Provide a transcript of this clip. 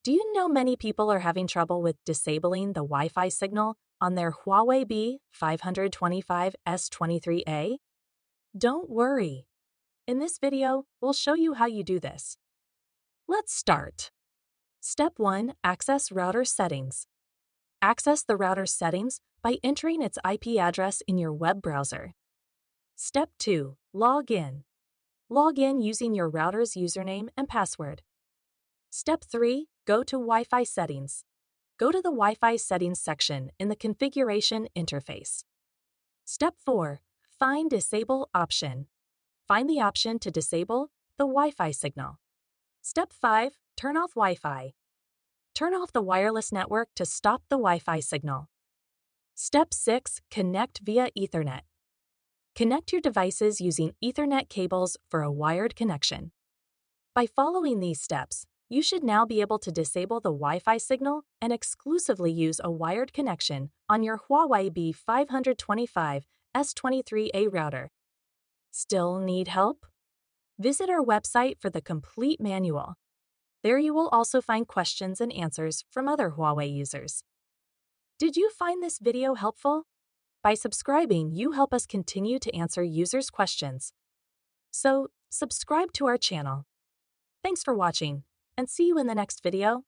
Do you know many people are having trouble with disabling the Wi-Fi signal on their Huawei B525s-23a? Don't worry. In this video, we'll show you how you do this. Let's start. Step 1. Access router settings. Access the router's settings by entering its IP address in your web browser. Step 2. Log in. Log in using your router's username and password. Step 3. Go to Wi-Fi settings. Go to the Wi-Fi settings section in the configuration interface. Step 4. Find Disable option. Find the option to disable the Wi-Fi signal. Step 5. Turn off Wi-Fi. Turn off the wireless network to stop the Wi-Fi signal. Step 6. Connect via Ethernet. Connect your devices using Ethernet cables for a wired connection. By following these steps, you should now be able to disable the Wi-Fi signal and exclusively use a wired connection on your Huawei B525s-23a router. Still need help? Visit our website for the complete manual. There you will also find questions and answers from other Huawei users. Did you find this video helpful? By subscribing, you help us continue to answer users' questions. So, subscribe to our channel. Thanks for watching, and see you in the next video.